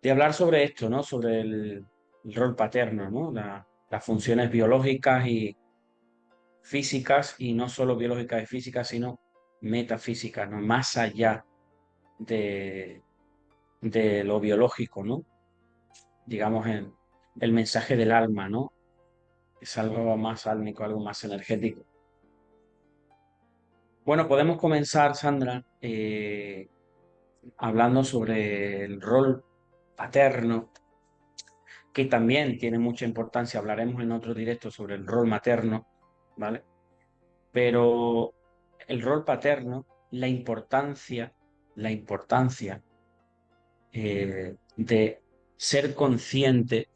de hablar sobre esto, ¿no? Sobre el rol paterno, ¿no? Las funciones biológicas y físicas, y no solo biológicas y físicas, sino metafísicas, ¿no? Más allá de, de lo biológico, ¿no? Digamos, el mensaje del alma, ¿no? Es algo más álmico, algo más energético. Bueno, podemos comenzar, Sandra, hablando sobre el rol paterno, que también tiene mucha importancia. Hablaremos en otro directo sobre el rol materno, ¿vale? Pero el rol paterno, la importancia de ser consciente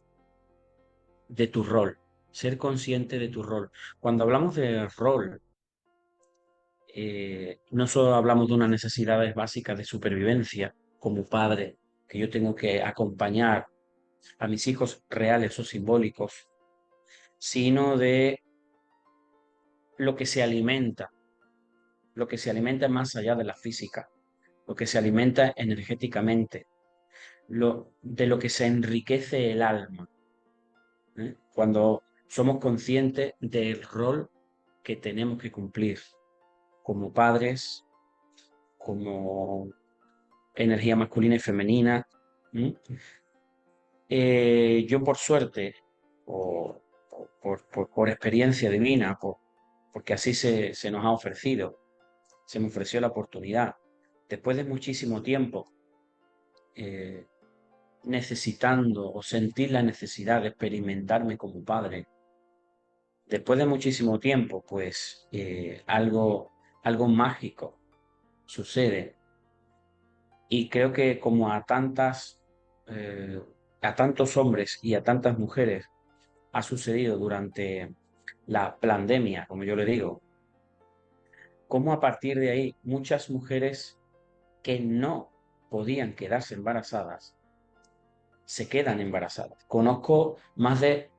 de tu rol, ser consciente de tu rol. Cuando hablamos de rol, no solo hablamos de unas necesidades básicas de supervivencia como padre, que yo tengo que acompañar a mis hijos reales o simbólicos, sino de lo que se alimenta, lo que se alimenta más allá de la física, lo que se alimenta energéticamente, de lo que se enriquece el alma, ¿eh? Cuando somos conscientes del rol que tenemos que cumplir como padres, como energía masculina y femenina. ¿Mm? Yo por suerte, o por experiencia divina, porque así se nos ha ofrecido, se me ofreció la oportunidad, después de muchísimo tiempo eh, necesitando o sentir la necesidad de experimentarme como padre, después de muchísimo tiempo, pues algo mágico sucede. Y creo que como eh, a tantos hombres y a tantas mujeres ha sucedido durante la pandemia, como yo le digo, como a partir de ahí muchas mujeres que no podían quedarse embarazadas se quedan embarazadas. Conozco más de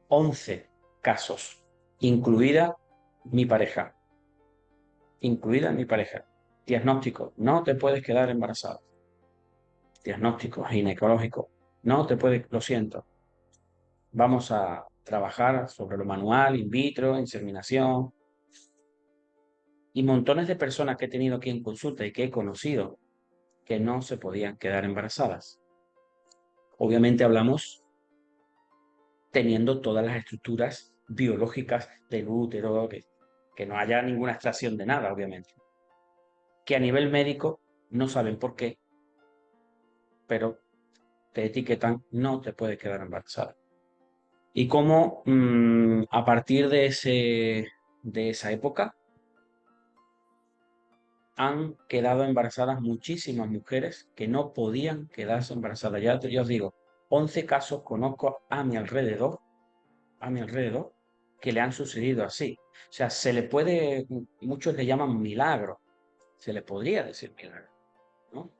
11 casos, incluida mi pareja, incluida mi pareja. Diagnóstico, no te puedes quedar embarazada. Diagnóstico ginecológico, no te puedes, lo siento. Vamos a trabajar sobre lo manual, in vitro, inseminación, y montones de personas que he tenido aquí en consulta y que he conocido que no se podían quedar embarazadas. Obviamente hablamos teniendo todas las estructuras biológicas del útero, que no haya ninguna extracción de nada, obviamente. Que a nivel médico no saben por qué, pero te etiquetan, no te puedes quedar embarazada. Y cómo a partir de esa época han quedado embarazadas muchísimas mujeres que no podían quedarse embarazadas. Ya os digo, 11 casos conozco a mi alrededor, que le han sucedido así. O sea, muchos le llaman milagro, se le podría decir milagro, ¿no?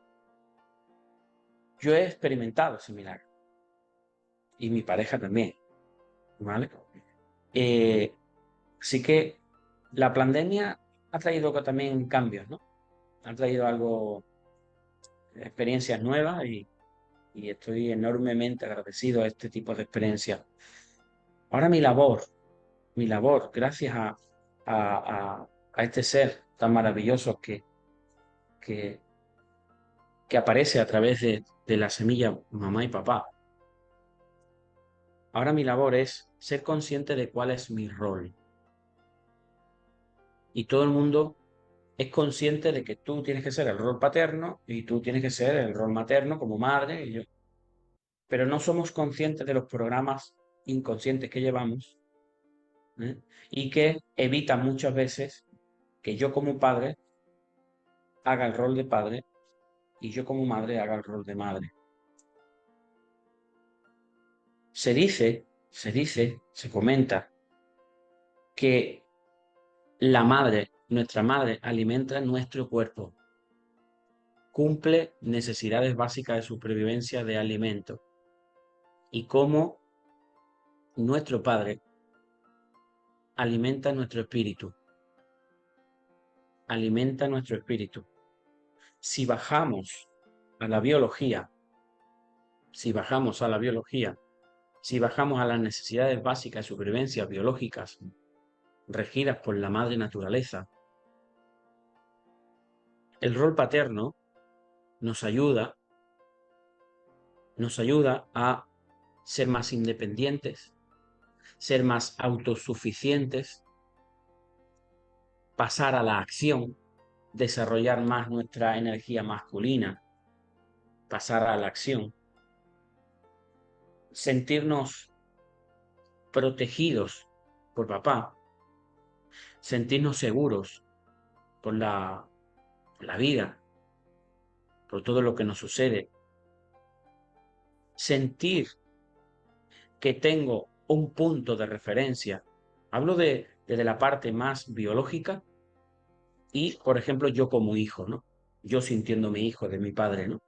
Yo he experimentado ese milagro y mi pareja también, ¿vale? Eh, Así que la pandemia ha traído también cambios, ¿no? Ha traído experiencias nuevas, y estoy enormemente agradecido a este tipo de experiencias. Ahora mi labor, gracias a este ser tan maravilloso que, que aparece a través de la semilla mamá y papá. Ahora mi labor es ser consciente de cuál es mi rol. Y todo el mundo es consciente de que tú tienes que ser el rol paterno y tú tienes que ser el rol materno como madre, pero no somos conscientes de los programas inconscientes que llevamos, ¿eh? Y que evitan muchas veces que yo como padre haga el rol de padre y yo como madre haga el rol de madre. Se comenta que nuestra madre, alimenta nuestro cuerpo, cumple necesidades básicas de supervivencia de alimento, y cómo nuestro padre alimenta nuestro espíritu, alimenta nuestro espíritu. Si bajamos a la biología, si bajamos a la biología, si bajamos a las necesidades básicas de supervivencia biológicas regidas por la madre naturaleza, el rol paterno nos ayuda a ser más independientes, ser más autosuficientes, pasar a la acción, desarrollar más nuestra energía masculina, pasar a la acción, sentirnos protegidos por papá, sentirnos seguros por la vida, por todo lo que nos sucede, sentir que tengo un punto de referencia. Hablo desde la parte más biológica y, por ejemplo, yo como hijo, ¿no? Yo sintiéndome hijo de mi padre, ¿no?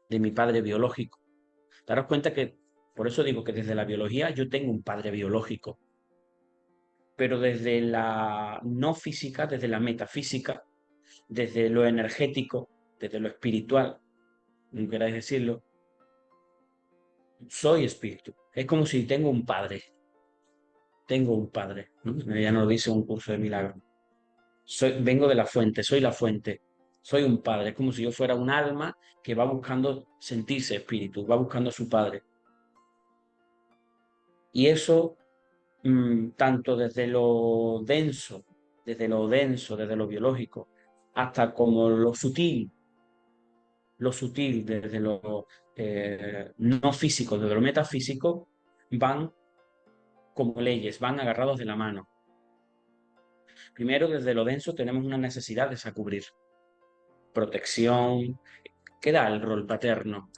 De mi padre biológico. Daros cuenta que, por eso digo que desde la biología yo tengo un padre biológico, pero desde la no física, desde la metafísica, desde lo energético, desde lo espiritual, como queráis decirlo, soy espíritu. Es como si tengo un padre, ¿no? Ya nos lo dice un curso de milagros. Vengo de la fuente, soy la fuente, soy un padre, es como si yo fuera un alma que va buscando sentirse espíritu, va buscando a su padre. Y eso, tanto desde lo denso, desde lo biológico, hasta como lo sutil, desde lo no físico, desde lo metafísico, van como leyes, van agarrados de la mano. Primero, desde lo denso tenemos una necesidad de cubrir. Protección, ¿qué da el rol paterno?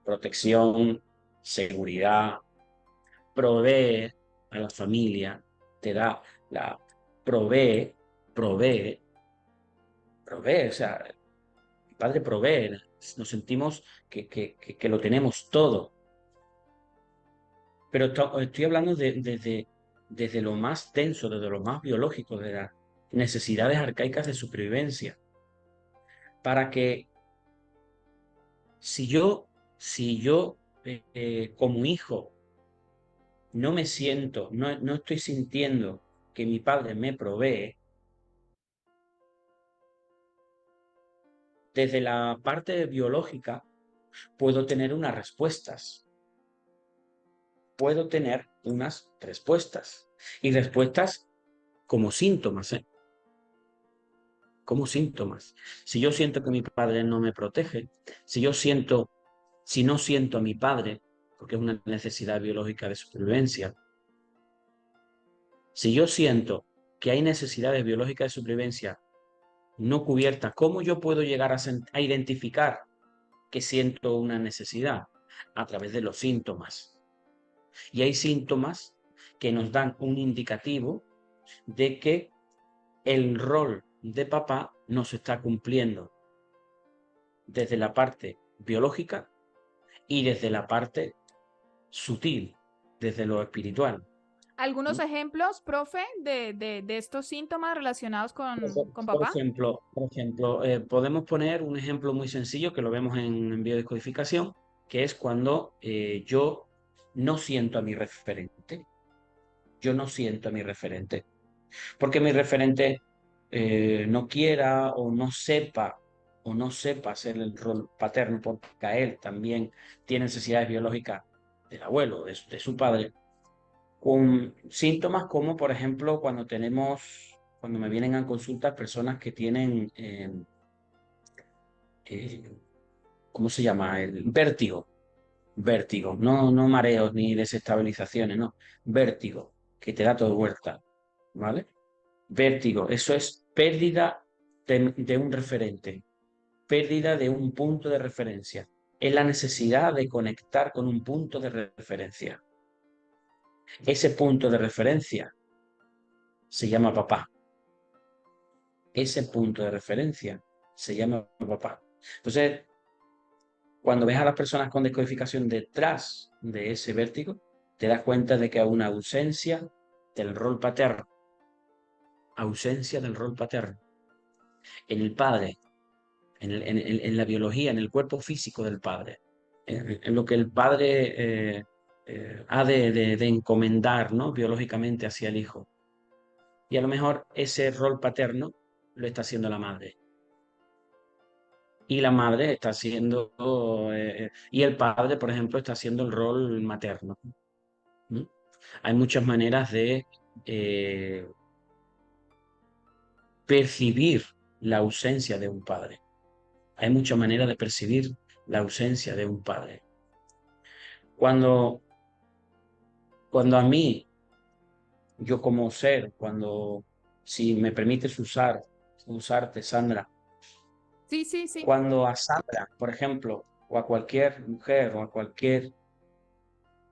Protección, seguridad, provee a la familia, te da la... provee, provee, provee, o sea, el padre provee, nos sentimos que lo tenemos todo. Pero estoy hablando desde lo más denso, desde lo más biológico, de las necesidades arcaicas de supervivencia, para que si yo como hijo no estoy sintiendo que mi padre me provee, desde la parte biológica puedo tener unas respuestas. Puedo tener unas respuestas. Y respuestas como síntomas, ¿eh? Como síntomas. Si yo siento que mi padre no me protege, si no siento a mi padre, porque es una necesidad biológica de supervivencia, si yo siento que hay necesidades biológicas de supervivencia no cubiertas, ¿cómo yo puedo llegar a identificar que siento una necesidad? A través de los síntomas. Y hay síntomas que nos dan un indicativo de que el rol de papá no se está cumpliendo desde la parte biológica y desde la parte sutil, desde lo espiritual, ¿Algunos ¿no? ejemplos, profe, de estos síntomas relacionados con papá? Por ejemplo, podemos poner un ejemplo muy sencillo que lo vemos en biodescodificación, que es cuando yo no siento a mi referente. Yo no siento a mi referente. Porque mi referente no quiera o no sepa hacer el rol paterno, porque a él también tiene necesidades biológicas del abuelo, de su padre, con síntomas como, por ejemplo, cuando me vienen a consultar personas que tienen, eh, ¿cómo se llama? El vértigo. Vértigo, no mareos ni desestabilizaciones, no. Vértigo, que te da todo vuelta, ¿vale? Vértigo, eso es pérdida de un referente, pérdida de un punto de referencia. Es la necesidad de conectar con un punto de referencia. Ese punto de referencia se llama papá. Ese punto de referencia se llama papá. Entonces, cuando ves a las personas con descodificación detrás de ese vértigo, te das cuenta de que hay una ausencia del rol paterno. Ausencia del rol paterno. En el padre, en la biología, en el cuerpo físico del padre. en lo que el padre ha de encomendar, ¿no? Biológicamente hacia el hijo. Y a lo mejor ese rol paterno lo está haciendo la madre. Y la madre está haciendo, y el padre, por ejemplo, está haciendo el rol materno. ¿No? Hay muchas maneras de percibir la ausencia de un padre. Hay muchas maneras de percibir la ausencia de un padre. Cuando, cuando a mí, yo como ser, si me permites usarte, Sandra, Sí, sí, sí. cuando a Sandra, por ejemplo, o a cualquier mujer o a cualquier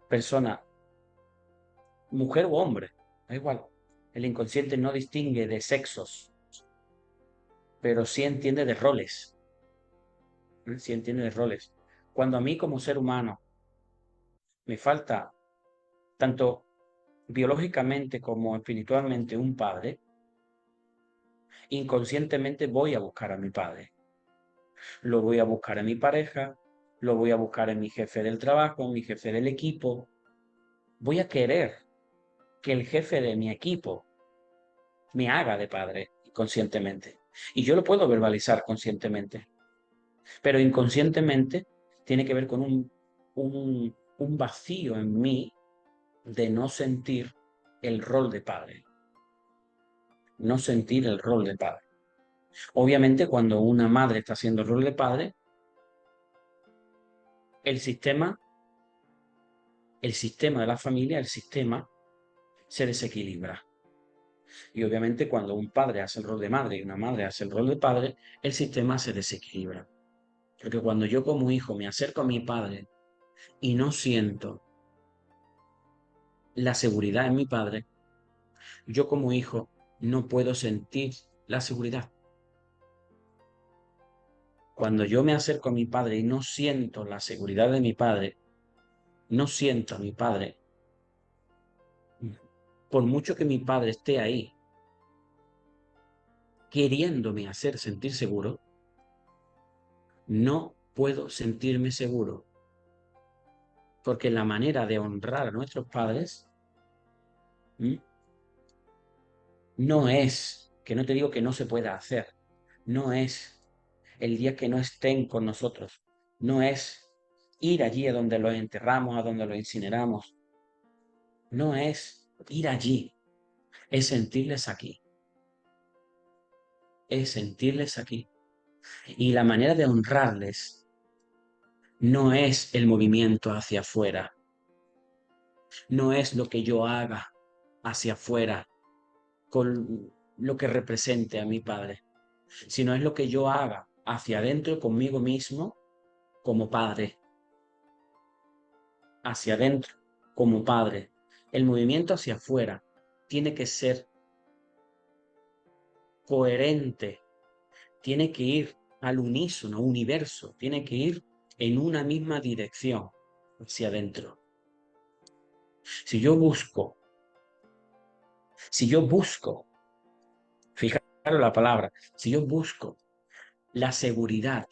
persona, mujer o hombre, da igual, el inconsciente no distingue de sexos, pero sí entiende de roles, ¿eh? Sí entiende de roles. Cuando a mí como ser humano me falta tanto biológicamente como espiritualmente un padre, inconscientemente voy a buscar a mi padre. Lo voy a buscar en mi pareja, lo voy a buscar en mi jefe del trabajo, en mi jefe del equipo. Voy a querer que el jefe de mi equipo me haga de padre conscientemente. Y yo lo puedo verbalizar conscientemente, pero inconscientemente tiene que ver con un vacío en mí de no sentir el rol de padre, no sentir el rol de padre. Obviamente, cuando una madre está haciendo el rol de padre, el sistema, el sistema de la familia, el sistema se desequilibra. Y obviamente cuando un padre hace el rol de madre y una madre hace el rol de padre, el sistema se desequilibra. Porque cuando yo como hijo me acerco a mi padre y no siento la seguridad en mi padre, yo como hijo no puedo sentir la seguridad. Cuando yo me acerco a mi padre y no siento la seguridad de mi padre, no siento a mi padre, por mucho que mi padre esté ahí queriéndome hacer sentir seguro, no puedo sentirme seguro. Porque la manera de honrar a nuestros padres no es, que no te digo que no se pueda hacer, no es el día que no estén con nosotros, no es ir allí a donde los enterramos, a donde los incineramos, no es ir allí, es sentirles aquí, es sentirles aquí. Y la manera de honrarles no es el movimiento hacia afuera, no es lo que yo haga hacia afuera con lo que represente a mi padre, sino es lo que yo haga hacia adentro conmigo mismo como padre, hacia adentro como padre. El movimiento hacia afuera tiene que ser coherente, tiene que ir al unísono, universo, tiene que ir en una misma dirección hacia adentro. Si yo busco, fijaros la palabra, si yo busco la seguridad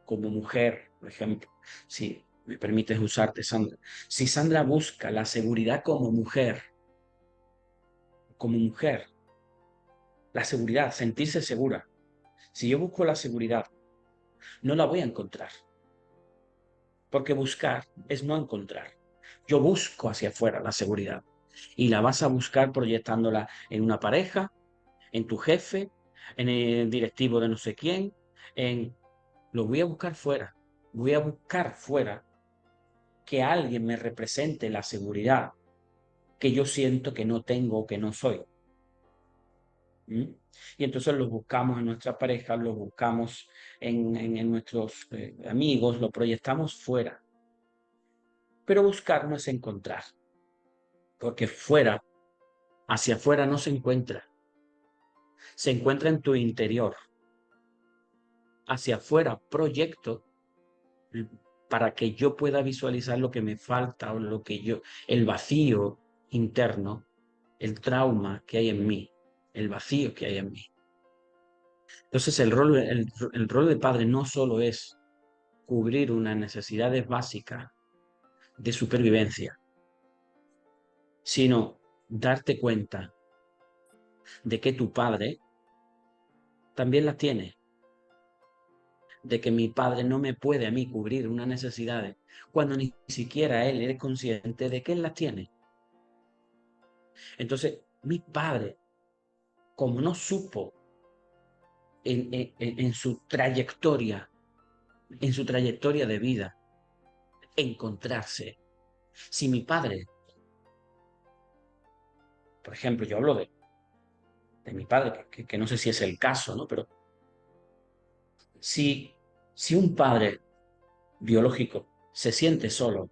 como mujer, por ejemplo, si me permites usarte, Sandra, si Sandra busca la seguridad como mujer, la seguridad, sentirse segura, si yo busco la seguridad, no la voy a encontrar, porque buscar es no encontrar. Yo busco hacia afuera la seguridad y la vas a buscar proyectándola en una pareja, en tu jefe, en el directivo de no sé quién, lo voy a buscar fuera, voy a buscar fuera que alguien me represente la seguridad que yo siento que no tengo o que no soy. ¿Mm? Y entonces los buscamos en nuestra pareja, los buscamos en nuestros amigos, lo proyectamos fuera. Pero buscar no es encontrar, porque fuera, hacia afuera no se encuentra en tu interior. Hacia afuera proyecto para que yo pueda visualizar lo que me falta o el vacío interno, el trauma que hay en mí, el vacío que hay en mí. Entonces el rol de padre no solo es cubrir unas necesidades básicas de supervivencia, sino darte cuenta de que tu padre también las tiene, de que mi padre no me puede a mí cubrir unas necesidades cuando ni siquiera él es consciente de que él las tiene. Entonces, mi padre, como no supo en su trayectoria de vida, encontrarse, si mi padre, por ejemplo, yo hablo de mi padre, que no sé si es el caso, ¿no? Pero si un padre biológico se siente solo,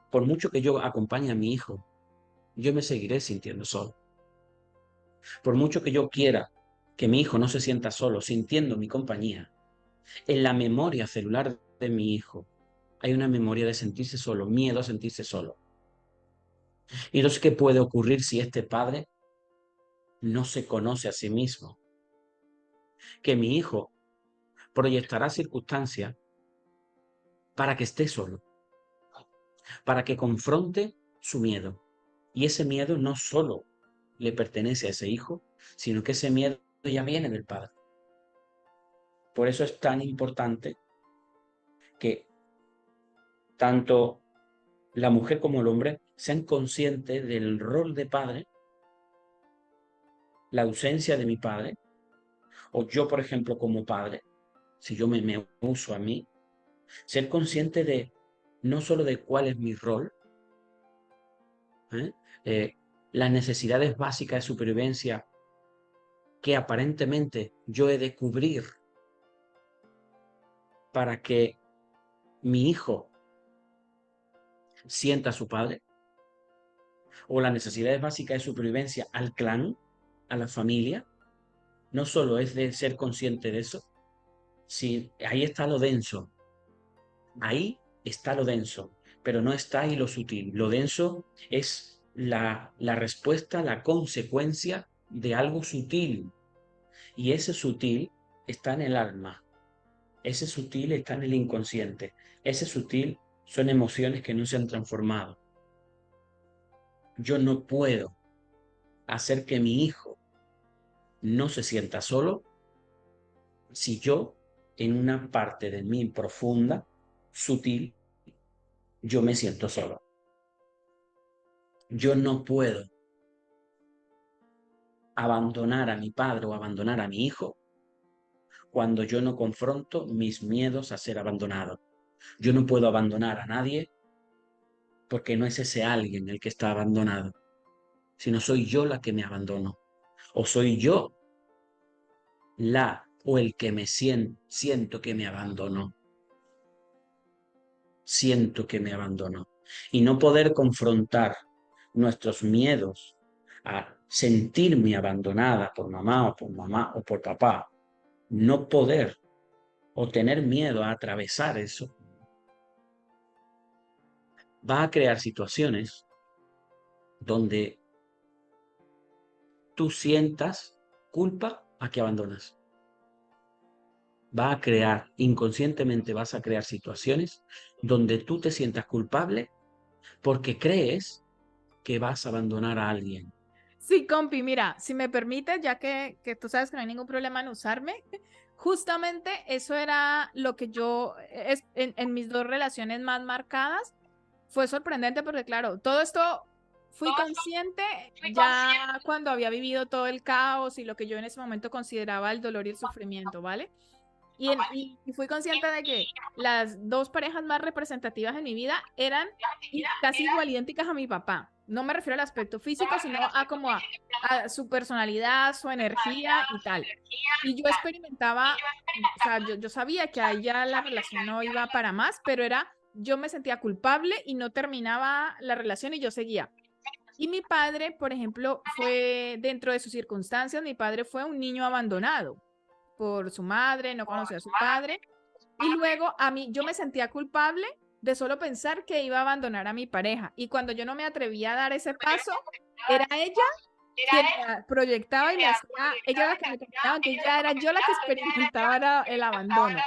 por mucho que yo acompañe a mi hijo, yo me seguiré sintiendo solo. Por mucho que yo quiera que mi hijo no se sienta solo, sintiendo mi compañía, en la memoria celular de mi hijo hay una memoria de sentirse solo, miedo a sentirse solo. Y entonces, ¿qué puede ocurrir si este padre no se conoce a sí mismo? Que mi hijo proyectará circunstancias para que esté solo, para que confronte su miedo. Y ese miedo no solo le pertenece a ese hijo, sino que ese miedo ya viene del padre. Por eso es tan importante que tanto la mujer como el hombre sean conscientes del rol de padre, la ausencia de mi padre, o yo, por ejemplo, como padre, si yo me uso a mí, ser consciente de no solo de cuál es mi rol, ¿eh? Las necesidades básicas de supervivencia que aparentemente yo he de cubrir para que mi hijo sienta a su padre, o las necesidades básicas de supervivencia al clan, a la familia, no solo es de ser consciente de eso, si ahí está lo denso, ahí está lo denso, pero no está ahí lo sutil. Lo denso es la respuesta, la consecuencia de algo sutil, y ese sutil está en el alma, ese sutil está en el inconsciente, ese sutil son emociones que no se han transformado. Yo no puedo hacer que mi hijo no se sienta solo si yo, en una parte de mí profunda, sutil, yo me siento solo. Yo no puedo abandonar a mi padre o abandonar a mi hijo cuando yo no confronto mis miedos a ser abandonado. Yo no puedo abandonar a nadie porque no es ese alguien el que está abandonado, sino soy yo la que me abandono. O soy yo la o el que me siento que me abandonó. Siento que me abandonó. Y no poder confrontar nuestros miedos a sentirme abandonada por mamá o por papá, no poder o tener miedo a atravesar eso, va a crear situaciones donde tú sientas culpa a que abandonas. Va a crear, inconscientemente vas a crear situaciones donde tú te sientas culpable porque crees que vas a abandonar a alguien. Sí, compi, mira, si me permite, ya que tú sabes que no hay ningún problema en usarme, justamente eso era lo que yo, en mis dos relaciones más marcadas, fue sorprendente porque, claro, todo esto fui consciente ya cuando había vivido todo el caos y lo que yo en ese momento consideraba el dolor y el sufrimiento, ¿vale? Y fui consciente de que las dos parejas más representativas en mi vida eran casi igual idénticas a mi papá. No me refiero al aspecto físico, sino a como a su personalidad, su energía y tal. Y yo experimentaba, o sea, yo sabía que ahí ya la relación no iba para más, pero yo me sentía culpable y no terminaba la relación y yo seguía. Y mi padre, por ejemplo, fue dentro de sus circunstancias, mi padre fue un niño abandonado por su madre, no conoció a su padre. Y luego a mí, yo me sentía culpable de solo pensar que iba a abandonar a mi pareja. Y cuando yo no me atrevía a dar ese paso, era ella quien me proyectaba y me hacía, ella era la que me comentaba que ya era yo la que experimentaba el abandono.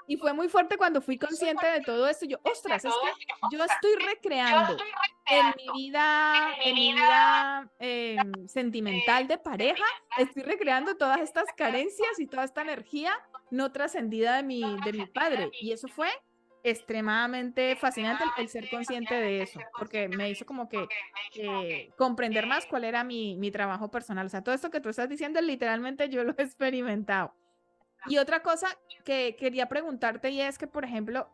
Y fue muy fuerte cuando fui consciente de todo esto. Yo, ostras, es que yo estoy recreando en mi vida sentimental de pareja, estoy recreando todas estas carencias y toda esta energía no trascendida de mi padre. Y eso fue extremadamente fascinante el ser consciente de eso, porque me hizo como que comprender más cuál era mi trabajo personal. O sea, todo esto que tú estás diciendo, literalmente yo lo he experimentado. Y otra cosa que quería preguntarte y es que, por ejemplo,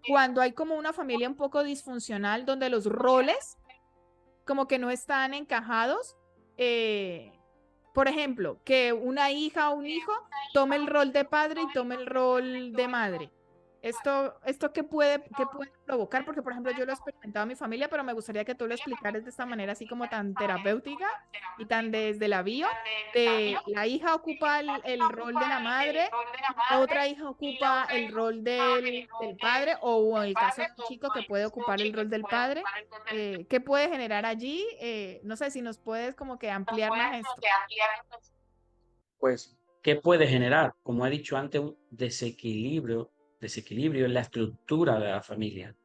cuando hay como una familia un poco disfuncional donde los roles como que no están encajados, eh, por ejemplo, que una hija o un hijo tome el rol de padre y tome el rol de madre. ¿Esto qué puede provocar? Porque, por ejemplo, yo lo he experimentado en mi familia, pero me gustaría que tú lo explicaras de esta manera así como tan terapéutica y tan desde la bio, de la hija ocupa el rol de la madre y la otra hija ocupa el rol del padre, o en el caso de un chico que puede ocupar el rol del padre. ¿Qué puede generar allí? No sé si nos puedes como que ampliar más esto. Pues, ¿qué puede generar? Como he dicho antes, un desequilibrio en la estructura de la familia.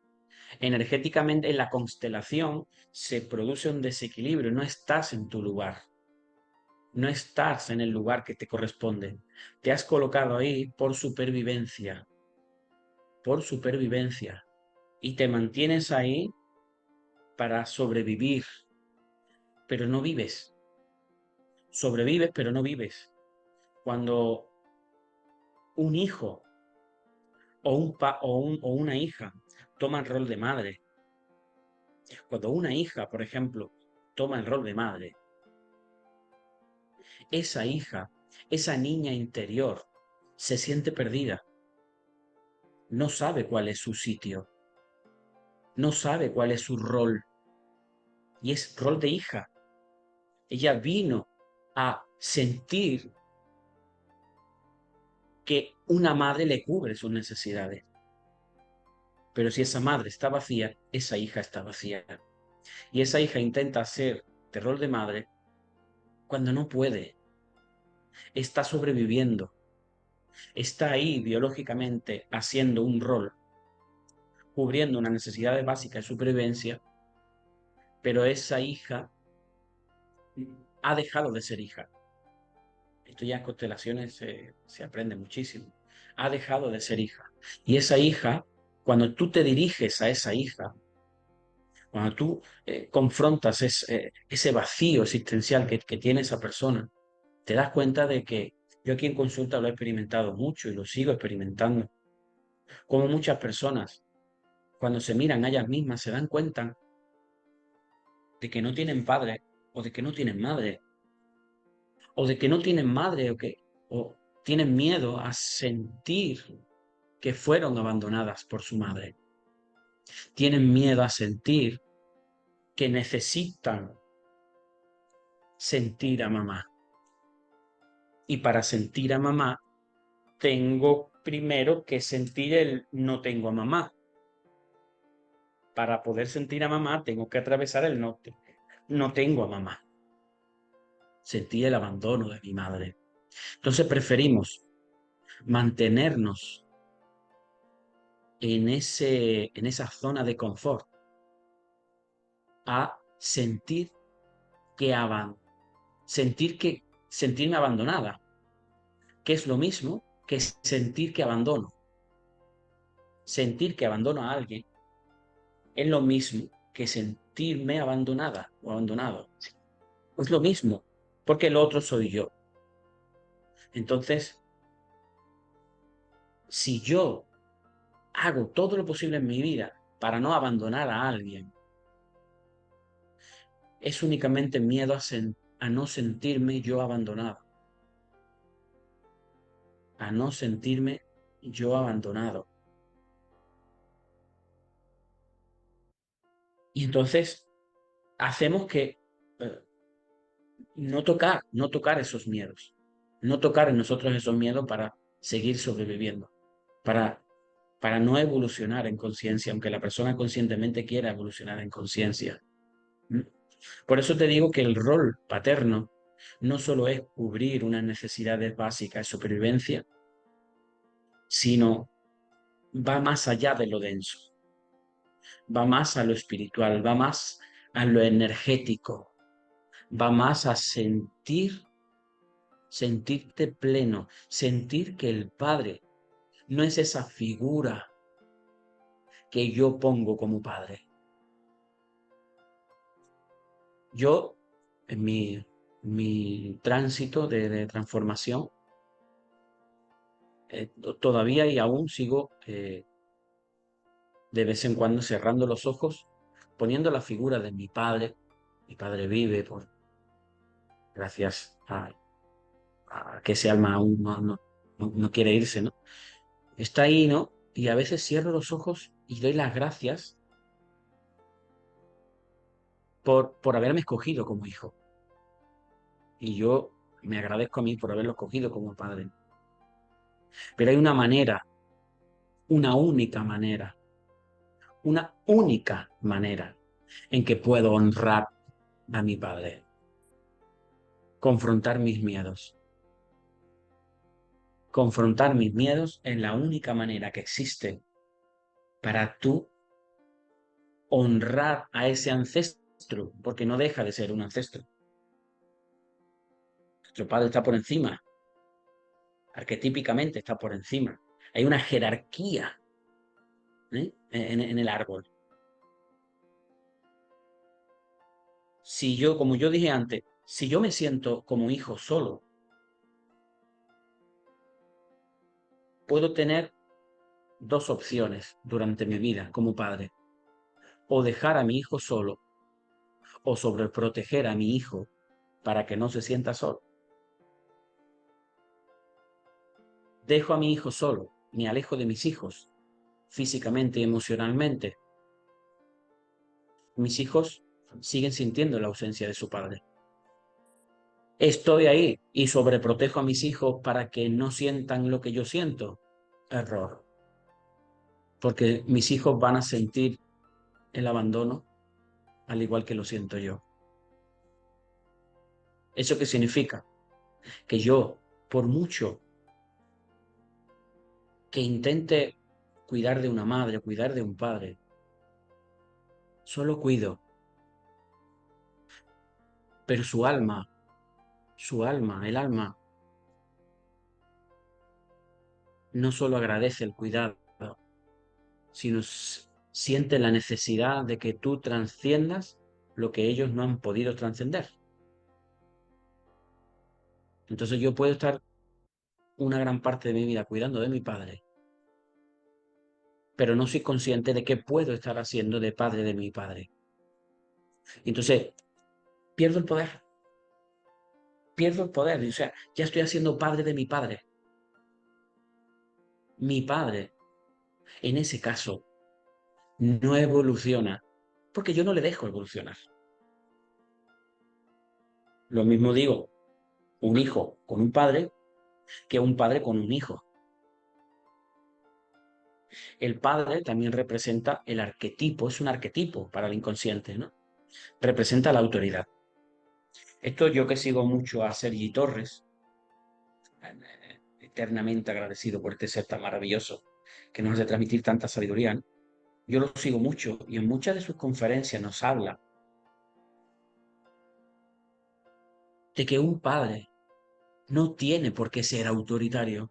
Energéticamente, en la constelación se produce un desequilibrio, no estás en tu lugar, no estás en el lugar que te corresponde. Te has colocado ahí por supervivencia, y te mantienes ahí para sobrevivir, pero no vives. Sobrevives, pero no vives. Cuando un hijo o una hija toma el rol de madre, cuando una hija, por ejemplo, toma el rol de madre, esa hija, esa niña interior, se siente perdida, no sabe cuál es su sitio, no sabe cuál es su rol, y es rol de hija. Ella vino a sentir que una madre le cubre sus necesidades. Pero si esa madre está vacía, esa hija está vacía. Y esa hija intenta hacer de rol de madre cuando no puede. Está sobreviviendo. Está ahí biológicamente haciendo un rol, cubriendo una necesidad básica de supervivencia, pero esa hija ha dejado de ser hija. Esto ya en constelaciones se aprende muchísimo. Ha dejado de ser hija. Y esa hija, cuando tú te diriges a esa hija, cuando tú confrontas ese vacío existencial que tiene esa persona, te das cuenta de que yo aquí en consulta lo he experimentado mucho y lo sigo experimentando. Como muchas personas, cuando se miran a ellas mismas, se dan cuenta de que no tienen padre, o de que no tienen madre, o de que no tienen madre, o tienen miedo a sentir que fueron abandonadas por su madre. Tienen miedo a sentir que necesitan sentir a mamá. Y para sentir a mamá, tengo primero que sentir el no tengo a mamá. Para poder sentir a mamá, tengo que atravesar el no tengo a mamá. Sentir el abandono de mi madre. Entonces preferimos mantenernos en esa zona de confort a sentirme abandonada, que es lo mismo que sentir que abandono. Sentir que abandono a alguien es lo mismo que sentirme abandonada o abandonado. Es lo mismo, porque el otro soy yo. Entonces, si yo hago todo lo posible en mi vida para no abandonar a alguien, es únicamente miedo a no sentirme yo abandonado. A no sentirme yo abandonado. Y entonces hacemos que no tocar esos miedos, no tocar en nosotros esos miedos para seguir sobreviviendo, para no evolucionar en conciencia, aunque la persona conscientemente quiera evolucionar en conciencia. Por eso te digo que el rol paterno no solo es cubrir unas necesidades básicas de supervivencia, sino va más allá de lo denso, va más a lo espiritual, va más a lo energético, va más a sentirte pleno, sentir que el Padre no es esa figura que yo pongo como padre. Yo, en mi tránsito de transformación, todavía y aún sigo de vez en cuando cerrando los ojos, poniendo la figura de mi padre. Mi padre vive gracias a que ese alma aún no quiere irse, ¿no? Está ahí, ¿no? Y a veces cierro los ojos y doy las gracias por haberme escogido como hijo. Y yo me agradezco a mí por haberlo escogido como padre. Pero hay una única manera en que puedo honrar a mi padre. Confrontar mis miedos. Confrontar mis miedos es la única manera que existe para tú honrar a ese ancestro, porque no deja de ser un ancestro. Nuestro padre está por encima, arquetípicamente está por encima. Hay una jerarquía, ¿eh? en el árbol. Si yo, como yo dije antes, si yo me siento como hijo solo, puedo tener dos opciones durante mi vida como padre: o dejar a mi hijo solo, o sobreproteger a mi hijo para que no se sienta solo. Dejo a mi hijo solo, me alejo de mis hijos, físicamente y emocionalmente. Mis hijos siguen sintiendo la ausencia de su padre. Estoy ahí y sobreprotejo a mis hijos para que no sientan lo que yo siento. Error. Porque mis hijos van a sentir el abandono al igual que lo siento yo. ¿Eso qué significa? Que yo, por mucho que intente cuidar de una madre, cuidar de un padre, solo cuido. Pero su alma, el alma, no solo agradece el cuidado, sino siente la necesidad de que tú trasciendas lo que ellos no han podido trascender. Entonces yo puedo estar una gran parte de mi vida cuidando de mi padre, pero no soy consciente de qué puedo estar haciendo de padre de mi padre. Entonces, pierdo el poder. Pierdo el poder. O sea, ya estoy haciendo padre de mi padre. Mi padre, en ese caso, no evoluciona porque yo no le dejo evolucionar. Lo mismo digo, un hijo con un padre que un padre con un hijo. El padre también representa el arquetipo, es un arquetipo para el inconsciente, ¿no? Representa la autoridad. Esto yo que sigo mucho a Sergi Torres, eternamente agradecido por este ser tan maravilloso que nos hace transmitir tanta sabiduría, ¿no? Yo lo sigo mucho y en muchas de sus conferencias nos habla de que un padre no tiene por qué ser autoritario,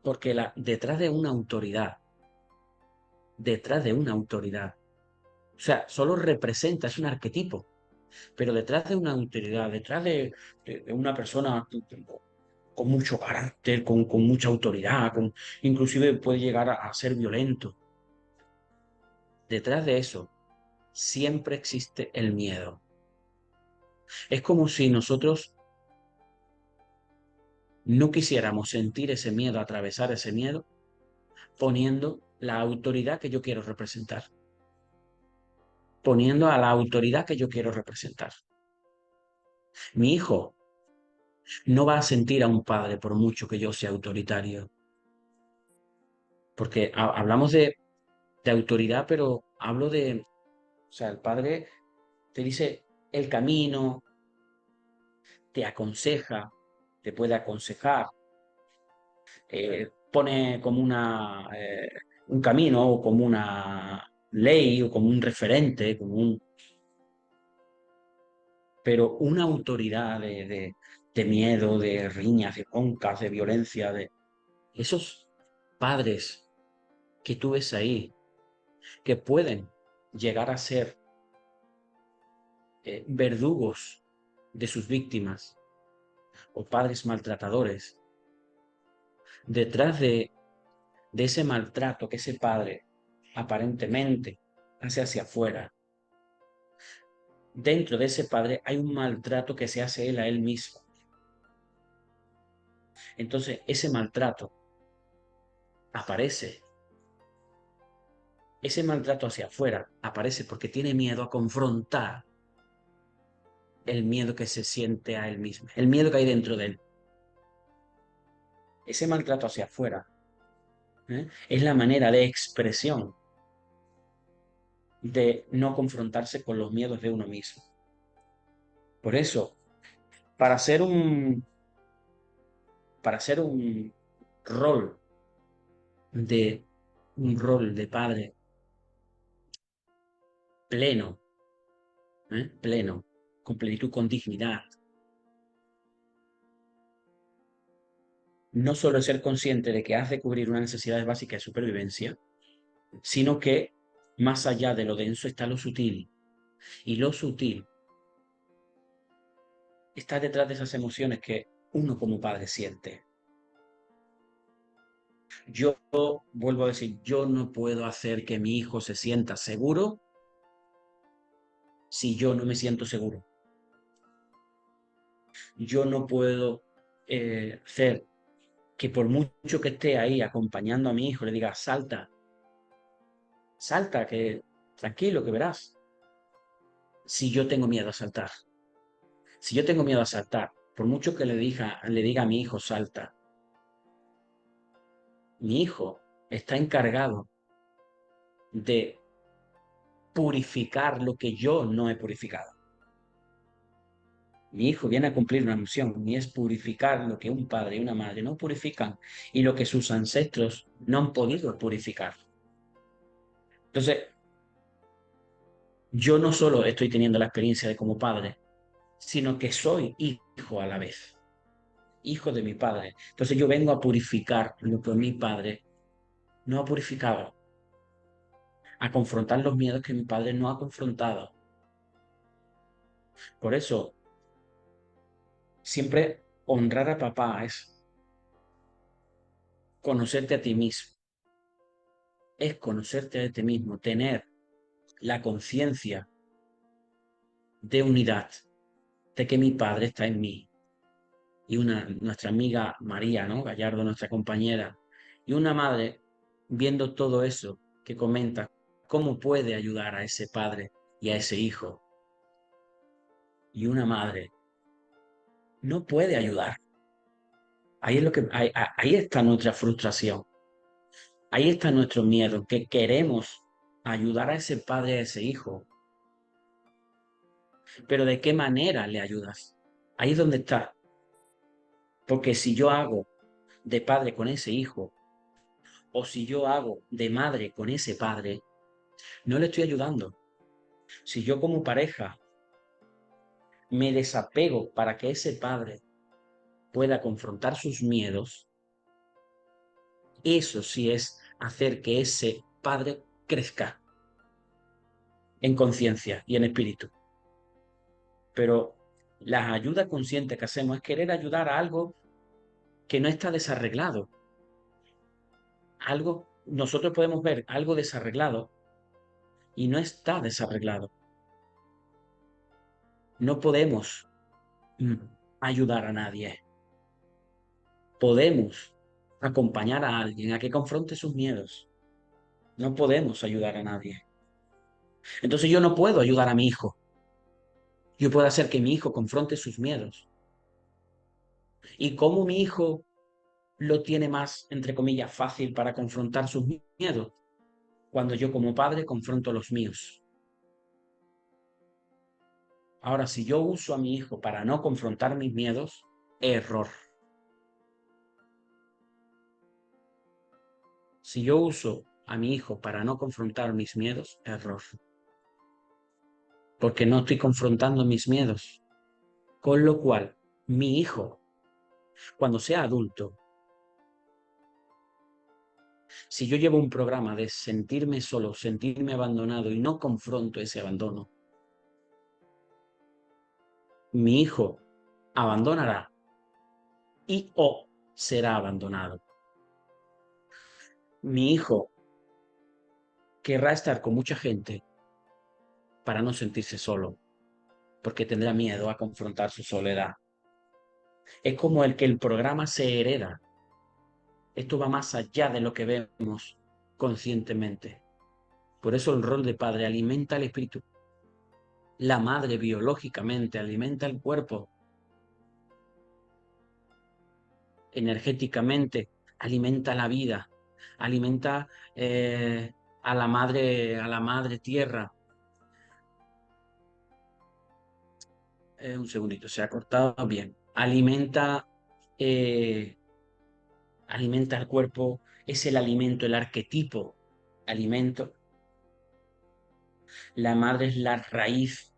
porque detrás de una autoridad, o sea, solo representa, es un arquetipo, pero detrás de una autoridad, detrás de una persona con mucho carácter, con mucha autoridad, inclusive puede llegar a ser violento. Detrás de eso siempre existe el miedo. Es como si nosotros no quisiéramos sentir ese miedo, atravesar ese miedo, poniendo la autoridad que yo quiero representar. Poniendo a la autoridad que yo quiero representar. Mi hijo no va a sentir a un padre por mucho que yo sea autoritario. Porque hablamos de autoridad, pero hablo de O sea, el padre te dice el camino, te aconseja, te puede aconsejar, pone como un camino o como una ley o como un referente, pero una autoridad de miedo, de riñas, de broncas, de violencia, de esos padres que tú ves ahí, que pueden llegar a ser verdugos de sus víctimas o padres maltratadores, detrás de ese maltrato que ese padre aparentemente hace hacia afuera, dentro de ese padre hay un maltrato que se hace él a él mismo. Entonces, ese maltrato aparece, ese maltrato hacia afuera aparece porque tiene miedo a confrontar el miedo que se siente a él mismo, el miedo que hay dentro de él. Ese maltrato hacia afuera es la manera de expresión de no confrontarse con los miedos de uno mismo. Por eso, para hacer para hacer rol un rol de padre pleno, pleno, con plenitud, con dignidad, no solo es ser consciente de que has de cubrir unas necesidades básicas de supervivencia, sino que más allá de lo denso está lo sutil. Y lo sutil está detrás de esas emociones que uno como padre siente. Yo vuelvo a decir, yo no puedo hacer que mi hijo se sienta seguro si yo no me siento seguro. Yo no puedo hacer que por mucho que esté ahí acompañando a mi hijo, le diga, salta, salta, que tranquilo, que verás. Si yo tengo miedo a saltar, si yo tengo miedo a saltar, por mucho que le diga a mi hijo, salta, mi hijo está encargado de purificar lo que yo no he purificado. Mi hijo viene a cumplir una misión y es purificar lo que un padre y una madre no purifican y lo que sus ancestros no han podido purificar. Entonces, yo no solo estoy teniendo la experiencia de como padre, sino que soy hijo a la vez, hijo de mi padre. Entonces yo vengo a purificar lo que mi padre no ha purificado, a confrontar los miedos que mi padre no ha confrontado. Por eso, siempre honrar a papá es conocerte a ti mismo, es conocerte a ti mismo, tener la conciencia de unidad, de que mi padre está en mí. Y nuestra amiga María, ¿no? Gallardo, nuestra compañera, y una madre viendo todo eso que comenta, cómo puede ayudar a ese padre y a ese hijo. Y una madre no puede ayudar. Ahí está nuestra frustración. Ahí está nuestro miedo, que queremos ayudar a ese padre, a ese hijo. Pero ¿de qué manera le ayudas? Ahí es donde está. Porque si yo hago de padre con ese hijo, o si yo hago de madre con ese padre, no le estoy ayudando. Si yo como pareja me desapego para que ese padre pueda confrontar sus miedos, eso sí es hacer que ese padre crezca en conciencia y en espíritu. Pero la ayuda consciente que hacemos es querer ayudar a algo que no está desarreglado. Nosotros podemos ver algo desarreglado y no está desarreglado. No podemos ayudar a nadie. Podemos acompañar a alguien a que confronte sus miedos. No podemos ayudar a nadie. Entonces yo no puedo ayudar a mi hijo. Yo puedo hacer que mi hijo confronte sus miedos. ¿Y cómo mi hijo lo tiene más, entre comillas, fácil para confrontar sus miedos? Cuando yo como padre confronto los míos. Ahora, si yo uso a mi hijo para no confrontar mis miedos, error. Si yo uso a mi hijo para no confrontar mis miedos, error. Porque no estoy confrontando mis miedos. Con lo cual, mi hijo, cuando sea adulto, si yo llevo un programa de sentirme solo, sentirme abandonado y no confronto ese abandono, mi hijo abandonará y o será abandonado. Mi hijo querrá estar con mucha gente para no sentirse solo, porque tendrá miedo a confrontar su soledad. Es como el que el programa se hereda. Esto va más allá de lo que vemos conscientemente. Por eso el rol de padre alimenta el espíritu. La madre biológicamente alimenta el cuerpo. Energéticamente alimenta la vida. Alimenta a la madre tierra. Un segundito, se ha cortado bien. Alimenta el cuerpo, es el alimento, el arquetipo alimento. La madre es la raíz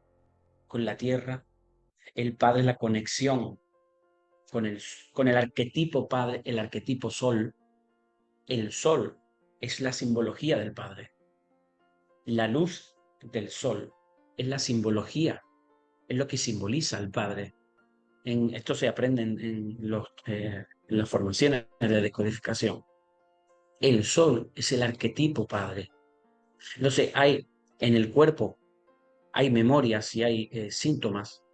con la tierra, el padre es la conexión con el arquetipo padre, el arquetipo sol. El sol es la simbología del padre. La luz del sol es la simbología, es lo que simboliza al padre. Esto se aprende en las formaciones de decodificación. El sol es el arquetipo padre. Entonces en el cuerpo hay memorias y hay síntomas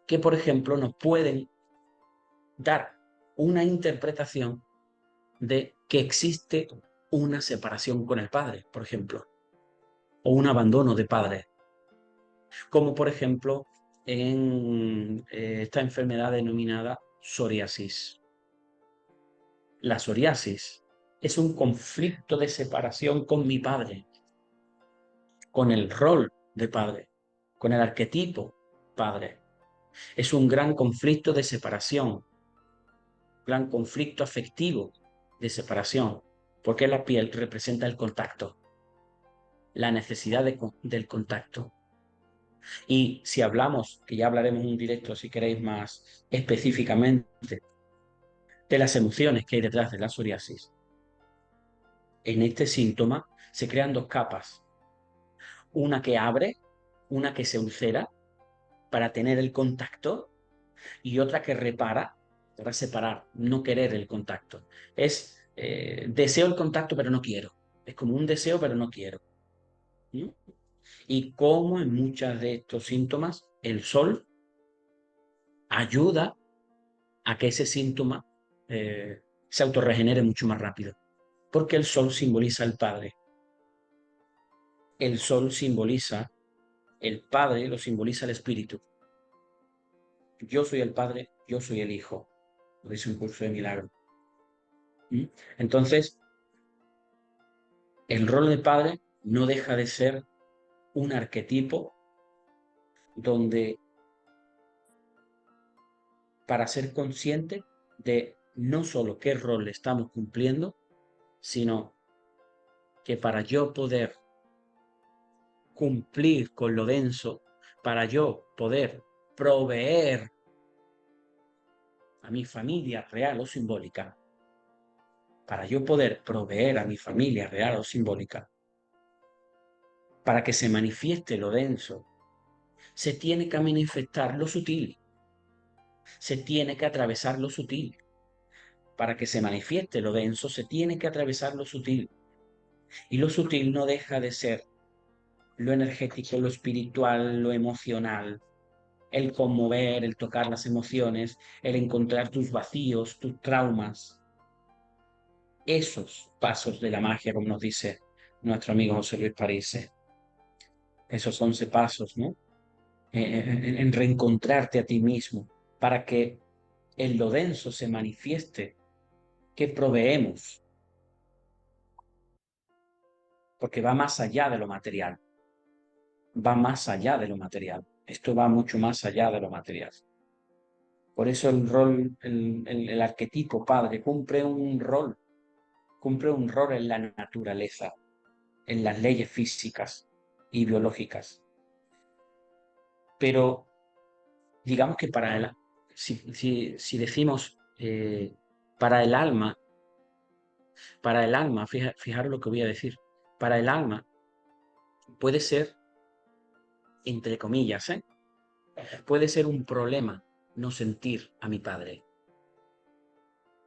que, por ejemplo, nos pueden dar una interpretación de que existe una separación con el padre, por ejemplo, o un abandono de padre, como por ejemplo en esta enfermedad denominada psoriasis. La psoriasis es un conflicto de separación con mi padre, con el rol de padre, con el arquetipo padre. Es un gran conflicto de separación, gran conflicto afectivo de separación, porque la piel representa el contacto, la necesidad del contacto. Y si hablamos, que ya hablaremos en un directo si queréis más específicamente, de las emociones que hay detrás de la psoriasis, en este síntoma se crean dos capas, una que abre, una que se ulcera para tener el contacto y otra que repara para separar, no querer el contacto. Deseo el contacto pero no quiero. Es como un deseo pero no quiero. ¿Mm? Y como en muchos de estos síntomas, el sol ayuda a que ese síntoma se autorregenere mucho más rápido. Porque el sol simboliza al Padre. El sol simboliza, el Padre lo simboliza el Espíritu. Yo soy el Padre, yo soy el Hijo. Lo dice un curso de milagro. ¿Mm? Entonces, el rol de padre no deja de ser un arquetipo donde, para ser consciente de no solo qué rol estamos cumpliendo, sino que para yo poder cumplir con lo denso, para yo poder proveer a mi familia real o simbólica, para yo poder proveer a mi familia real o simbólica, para que se manifieste lo denso, se tiene que manifestar lo sutil, se tiene que atravesar lo sutil. Para que se manifieste lo denso, se tiene que atravesar lo sutil. Y lo sutil no deja de ser lo energético, lo espiritual, lo emocional, el conmover, el tocar las emociones, el encontrar tus vacíos, tus traumas. Esos pasos de la magia, como nos dice nuestro amigo José Luis París, esos 11 pasos, ¿no? En reencontrarte a ti mismo, para que en lo denso se manifieste que proveemos, porque va más allá de lo material, va más allá de lo material. Esto va mucho más allá de lo material. Por eso el rol, el arquetipo padre cumple un rol en la naturaleza, en las leyes físicas y biológicas. Pero digamos que si decimos para el alma, fijaros lo que voy a decir, para el alma puede ser, entre comillas, puede ser un problema no sentir a mi padre.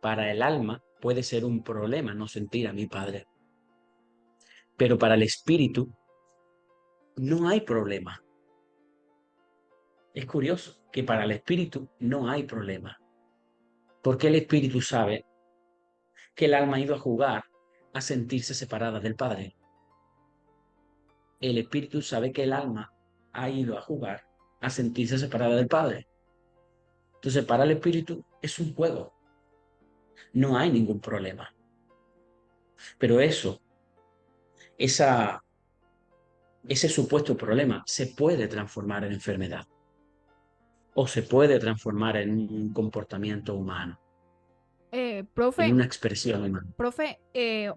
Para el alma puede ser un problema no sentir a mi padre. Pero para el espíritu no hay problema. Es curioso que para el espíritu no hay problema. Porque el espíritu sabe que el alma ha ido a jugar a sentirse separada del padre. El espíritu sabe que el alma ha ido a jugar a sentirse separada del padre. Entonces, para el espíritu es un juego. No hay ningún problema. Pero ese supuesto problema se puede transformar en enfermedad o se puede transformar en un comportamiento humano, en Profe, una expresión humana. profe,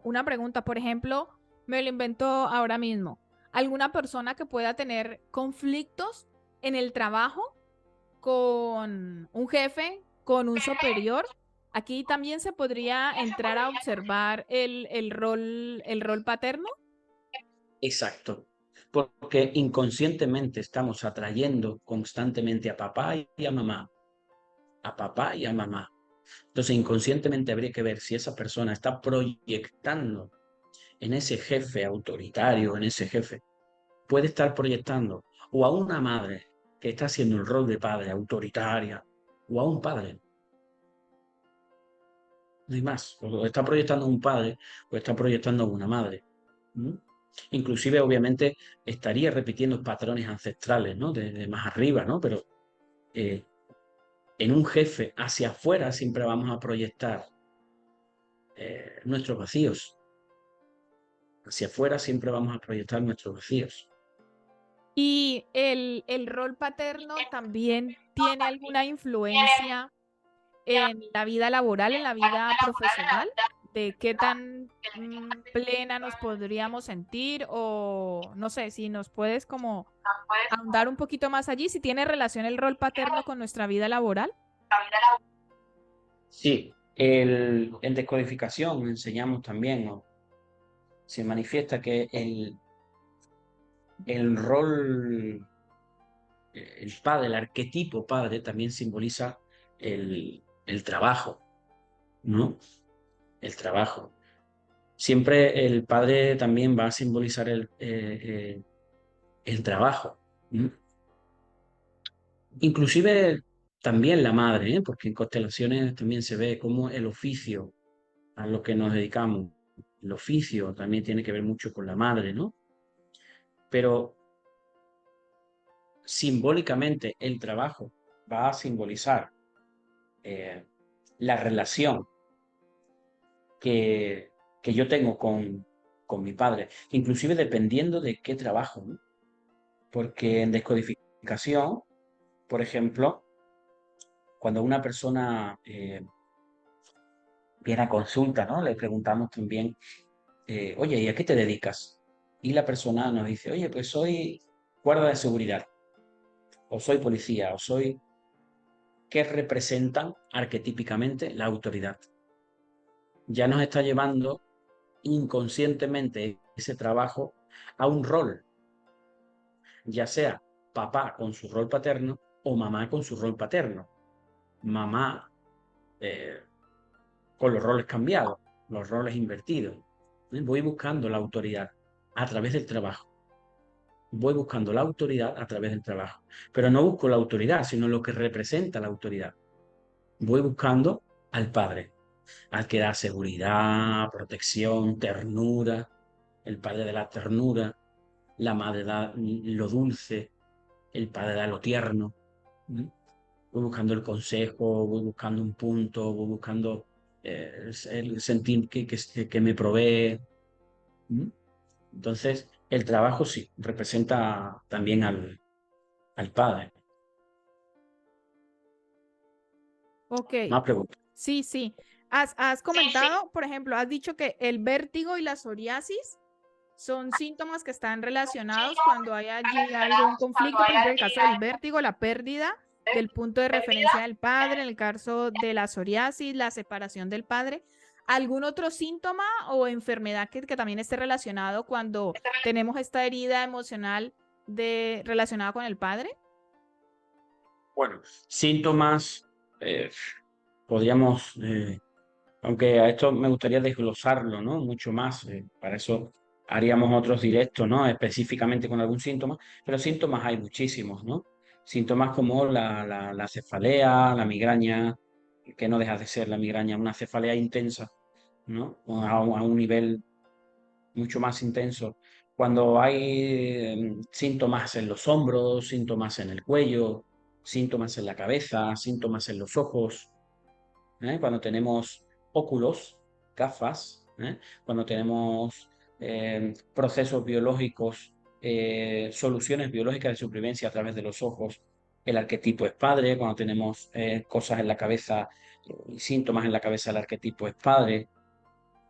una pregunta, por ejemplo, me lo invento ahora mismo. ¿Alguna persona que pueda tener conflictos en el trabajo con un jefe, con un superior? Aquí también se podría entrar a observar el rol paterno. Exacto. Porque inconscientemente estamos atrayendo constantemente a papá y a mamá, a papá y a mamá. Entonces, inconscientemente habría que ver si esa persona está proyectando en ese jefe autoritario, en ese jefe, puede estar proyectando o a una madre que está haciendo el rol de padre autoritaria o a un padre. No hay más. O está proyectando a un padre o está proyectando a una madre. ¿Mm? Inclusive, obviamente, estaría repitiendo patrones ancestrales, ¿no? De más arriba, ¿no? Pero eh, en un jefe hacia afuera siempre vamos a proyectar nuestros vacíos. Hacia afuera siempre vamos a proyectar nuestros vacíos. Y el rol paterno también tiene alguna influencia en la vida laboral, en la vida profesional, de qué tan plena nos podríamos sentir o no sé, si nos puedes como ahondar un poquito más allí, si tiene relación el rol paterno con nuestra vida laboral. Sí, en descodificación enseñamos también, ¿no? Se manifiesta que el rol, el padre, el arquetipo padre también simboliza el trabajo, ¿no? El trabajo. Siempre el padre también va a simbolizar el trabajo. ¿No? Inclusive también la madre, ¿eh? Porque en constelaciones también se ve cómo el oficio a lo que nos dedicamos, el oficio también tiene que ver mucho con la madre, ¿no? Pero simbólicamente el trabajo va a simbolizar eh, la relación que, que yo tengo con mi padre, inclusive dependiendo de qué trabajo, ¿no? Porque en descodificación, por ejemplo, cuando una persona viene a consulta, ¿no? Le preguntamos también, oye, ¿y a qué te dedicas? Y la persona nos dice, oye, pues soy guarda de seguridad, o soy policía, o soy... ¿Qué representan arquetípicamente la autoridad? Ya nos está llevando inconscientemente ese trabajo a un rol, ya sea papá con su rol paterno o mamá con su rol paterno. Mamá eh, con los roles cambiados, los roles invertidos. Voy buscando la autoridad a través del trabajo. Voy buscando la autoridad a través del trabajo. Pero no busco la autoridad, sino lo que representa la autoridad. Voy buscando al padre, al que da seguridad, protección, ternura, el padre de la ternura, la madre da lo dulce, el padre da lo tierno. Voy buscando el consejo, voy buscando un punto, voy buscando el sentir que me provee. ¿Mm? Entonces, el trabajo sí, representa también al padre. Ok, Más preguntas. sí, sí. Has comentado, por ejemplo, has dicho que el vértigo y la psoriasis son síntomas que están relacionados cuando hay allí algún conflicto. Por ejemplo, en el caso del vértigo, la pérdida del punto de referencia del padre, en el caso de la psoriasis, la separación del padre. ¿Algún otro síntoma o enfermedad que también esté relacionado cuando tenemos esta herida emocional relacionada con el padre? Bueno, síntomas, podríamos, aunque a esto me gustaría desglosarlo, ¿no? Mucho más, para eso haríamos otros directos, ¿no? Específicamente con algún síntoma, pero síntomas hay muchísimos, ¿no? Síntomas como la cefalea, la migraña, que no deja de ser la migraña, una cefalea intensa, ¿no? A un nivel mucho más intenso. Cuando hay síntomas en los hombros, síntomas en el cuello, síntomas en la cabeza, síntomas en los ojos, cuando tenemos óculos, gafas, cuando tenemos procesos biológicos, soluciones biológicas de supervivencia a través de los ojos, el arquetipo es padre, cuando tenemos cosas en la cabeza, síntomas en la cabeza, el arquetipo es padre.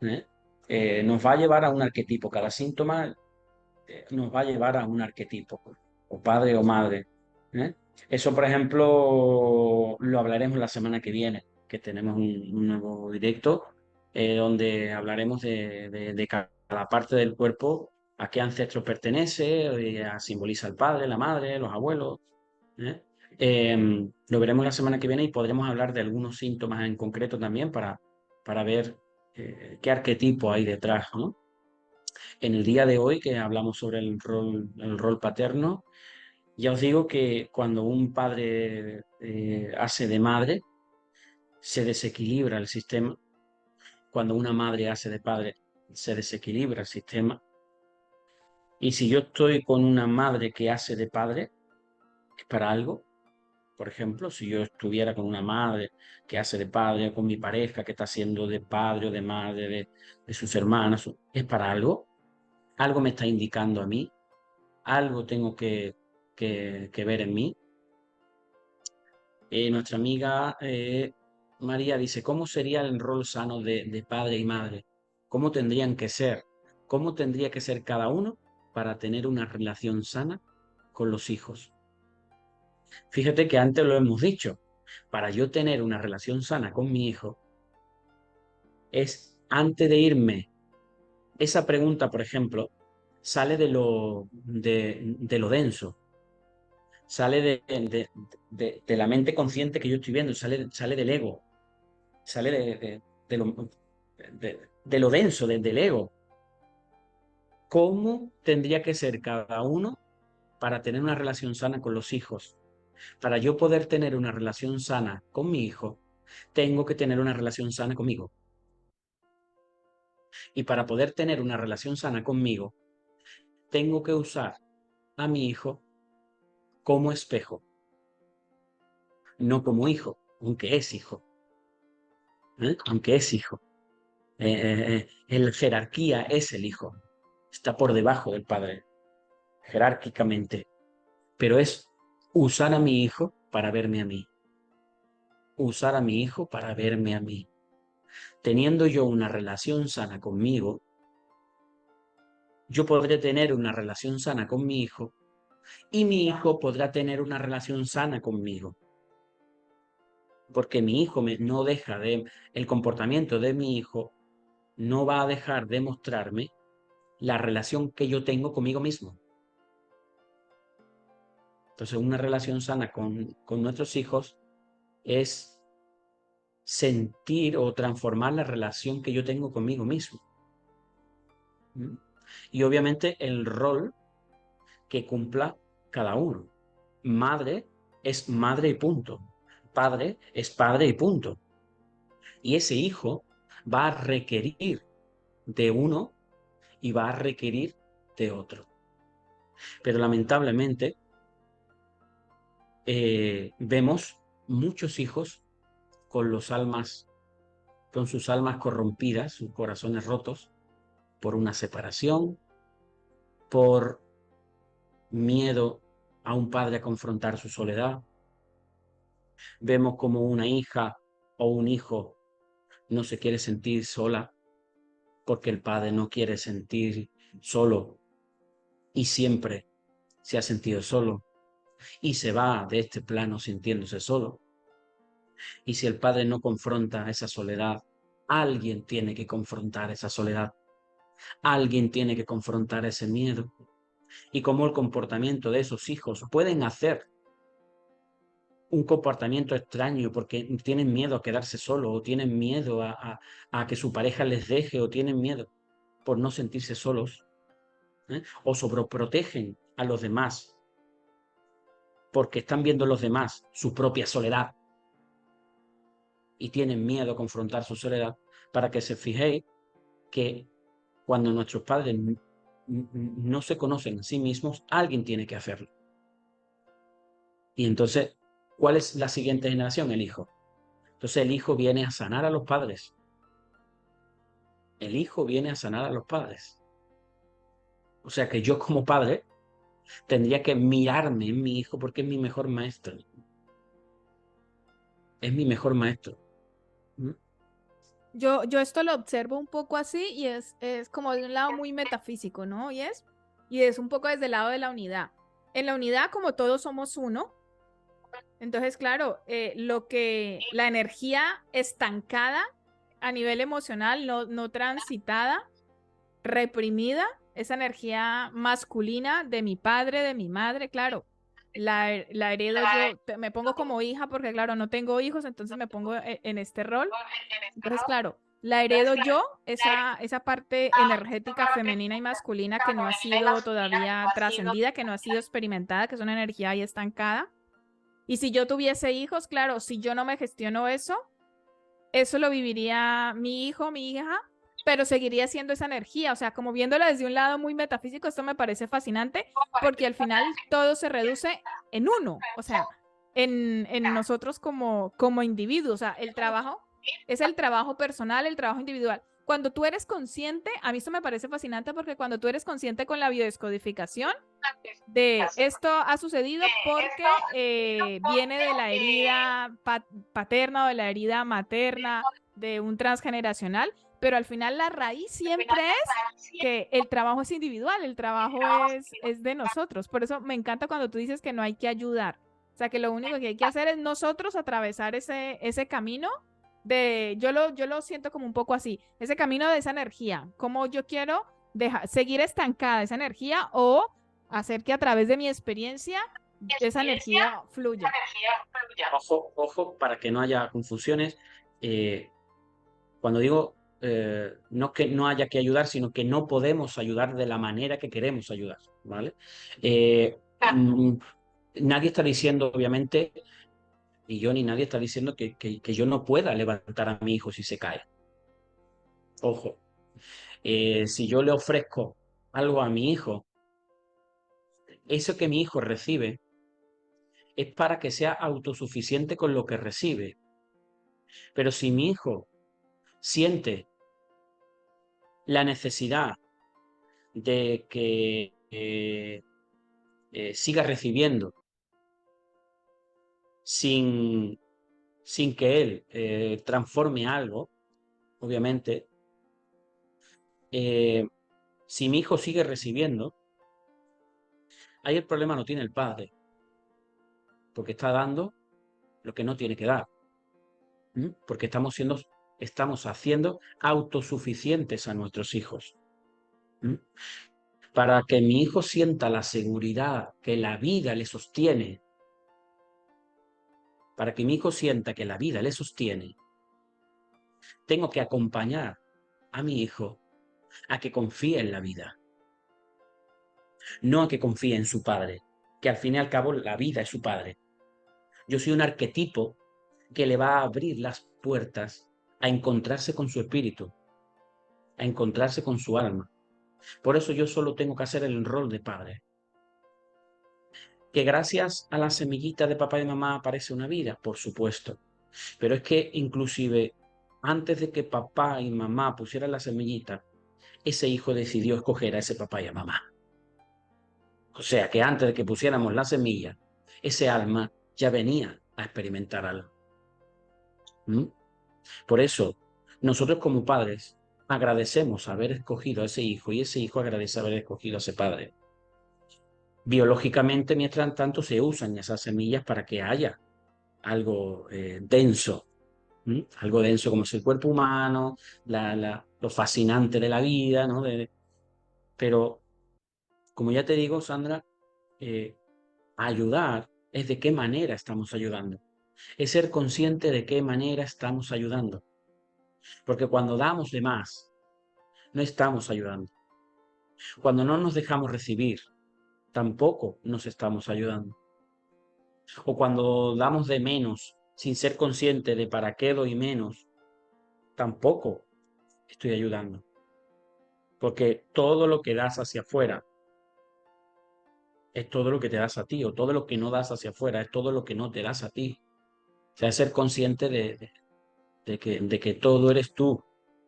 ¿eh? Nos va a llevar a un arquetipo, cada síntoma nos va a llevar a un arquetipo, o padre o madre. ¿eh? Eso, por ejemplo, lo hablaremos la semana que viene, que tenemos un nuevo directo, donde hablaremos de cada parte del cuerpo, a qué ancestro pertenece, simboliza el padre, la madre, los abuelos. ¿eh? Lo veremos la semana que viene y podremos hablar de algunos síntomas en concreto también para ver qué arquetipo hay detrás, ¿no? En el día de hoy, que hablamos sobre el rol paterno, ya os digo que cuando un padre hace de madre, se desequilibra el sistema. Cuando una madre hace de padre, se desequilibra el sistema. Y si yo estoy con una madre que hace de padre, es para algo. Por ejemplo, si yo estuviera con una madre que hace de padre, o con mi pareja que está haciendo de padre o de madre de sus hermanas, es para algo. Algo me está indicando a mí, algo tengo que ver en mí. Nuestra amiga María dice, ¿cómo sería el rol sano de padre y madre? ¿Cómo tendrían que ser? ¿Cómo tendría que ser cada uno para tener una relación sana con los hijos? Fíjate que antes lo hemos dicho, para yo tener una relación sana con mi hijo, es antes de irme, esa pregunta, por ejemplo, sale de lo denso, sale de la mente consciente que yo estoy viendo, sale del ego, sale de lo denso, del ego. ¿Cómo tendría que ser cada uno para tener una relación sana con los hijos? Para yo poder tener una relación sana con mi hijo, tengo que tener una relación sana conmigo. Y para poder tener una relación sana conmigo, tengo que usar a mi hijo como espejo, no como hijo, aunque es hijo. Aunque es hijo. En la jerarquía es el hijo. Está por debajo del padre, jerárquicamente. Pero es usar a mi hijo para verme a mí. Usar a mi hijo para verme a mí. Teniendo yo una relación sana conmigo, yo podré tener una relación sana con mi hijo y mi hijo podrá tener una relación sana conmigo. Porque mi hijo no deja de... El comportamiento de mi hijo no va a dejar de mostrarme la relación que yo tengo conmigo mismo. Entonces, una relación sana con nuestros hijos es sentir o transformar la relación que yo tengo conmigo mismo. Y obviamente el rol que cumpla cada uno. Madre es madre y punto. Padre es padre y punto. Y ese hijo va a requerir de uno y va a requerir de otro. Pero lamentablemente vemos muchos hijos con sus almas corrompidas, sus corazones rotos por una separación, por miedo a un padre a confrontar su soledad. Vemos como una hija o un hijo no se quiere sentir sola porque el padre no quiere sentir solo y siempre se ha sentido solo y se va de este plano sintiéndose solo. Y si el padre no confronta esa soledad, alguien tiene que confrontar esa soledad, alguien tiene que confrontar ese miedo. Y cómo el comportamiento de esos hijos pueden hacer un comportamiento extraño porque tienen miedo a quedarse solos o tienen miedo a que su pareja les deje o tienen miedo por no sentirse solos, ¿eh? O sobreprotegen a los demás porque están viendo los demás su propia soledad y tienen miedo a confrontar su soledad, para que se fijéis que cuando nuestros padres no se conocen a sí mismos, alguien tiene que hacerlo. Y entonces, ¿cuál es la siguiente generación? El hijo. Entonces el hijo viene a sanar a los padres. El hijo viene a sanar a los padres. O sea que yo como padre tendría que mirarme en mi hijo porque es mi mejor maestro. Es mi mejor maestro. ¿Mm? Yo esto lo observo un poco así y es como de un lado muy metafísico, ¿no? Y es un poco desde el lado de la unidad. En la unidad, como todos somos uno, entonces, claro, la energía estancada a nivel emocional, no transitada, reprimida, esa energía masculina de mi padre, de mi madre, claro, la heredo yo, me pongo como hija porque, claro, no tengo hijos, entonces me pongo en este rol. Entonces, claro, la heredo yo, esa parte energética femenina y masculina que no ha sido todavía trascendida, que no ha sido experimentada, que es una energía ahí estancada. Y si yo tuviese hijos, claro, si yo no me gestiono eso lo viviría mi hijo, mi hija, pero seguiría siendo esa energía. O sea, como viéndola desde un lado muy metafísico, esto me parece fascinante porque al final todo se reduce en uno, o sea, en nosotros como individuos. O sea, el trabajo es el trabajo personal, el trabajo individual. Cuando tú eres consciente, a mí esto me parece fascinante porque cuando tú eres consciente con la biodescodificación, de esto ha sucedido porque viene de la herida paterna o de la herida materna de un transgeneracional, pero al final la raíz siempre es que el trabajo es individual, el trabajo es de nosotros. Por eso me encanta cuando tú dices que no hay que ayudar. O sea, que lo único que hay que hacer es nosotros atravesar ese camino yo lo siento como un poco así, ese camino de esa energía, como yo quiero seguir estancada esa energía o hacer que a través de mi experiencia esa energía fluya. Ojo, ojo, para que no haya confusiones. Cuando digo no es que no haya que ayudar, sino que no podemos ayudar de la manera que queremos ayudar, ¿vale? Eh, mm, Nadie está diciendo, obviamente, y yo ni nadie está diciendo que yo no pueda levantar a mi hijo si se cae. Ojo, si yo le ofrezco algo a mi hijo, eso que mi hijo recibe es para que sea autosuficiente con lo que recibe. Pero si mi hijo siente la necesidad de que siga recibiendo sin, sin que él transforme algo, obviamente, eh, si mi hijo sigue recibiendo, ahí el problema no tiene el padre, porque está dando lo que no tiene que dar, porque estamos haciendo autosuficientes a nuestros hijos. Para que mi hijo sienta la seguridad que la vida le sostiene, para que mi hijo sienta que la vida le sostiene, tengo que acompañar a mi hijo a que confíe en la vida, no a que confíe en su padre, que al fin y al cabo la vida es su padre. Yo soy un arquetipo que le va a abrir las puertas a encontrarse con su espíritu, a encontrarse con su alma. Por eso yo solo tengo que hacer el rol de padre. Que gracias a la semillita de papá y mamá aparece una vida, por supuesto. Pero es que inclusive antes de que papá y mamá pusieran la semillita, ese hijo decidió escoger a ese papá y a mamá. O sea que antes de que pusiéramos la semilla, ese alma ya venía a experimentar algo. ¿Mm? Por eso, nosotros como padres agradecemos haber escogido a ese hijo y ese hijo agradece haber escogido a ese padre. Biológicamente, mientras tanto, se usan esas semillas para que haya algo denso, algo denso como es el cuerpo humano, lo fascinante de la vida, ¿no? Pero, como ya te digo, Sandra, eh, ayudar es de qué manera estamos ayudando, es ser consciente de qué manera estamos ayudando, porque cuando damos de más, no estamos ayudando. Cuando no nos dejamos recibir, tampoco nos estamos ayudando. O cuando damos de menos sin ser consciente de para qué doy menos, tampoco estoy ayudando. Porque todo lo que das hacia afuera es todo lo que te das a ti, o todo lo que no das hacia afuera es todo lo que no te das a ti. O sea, ser consciente de que todo eres tú,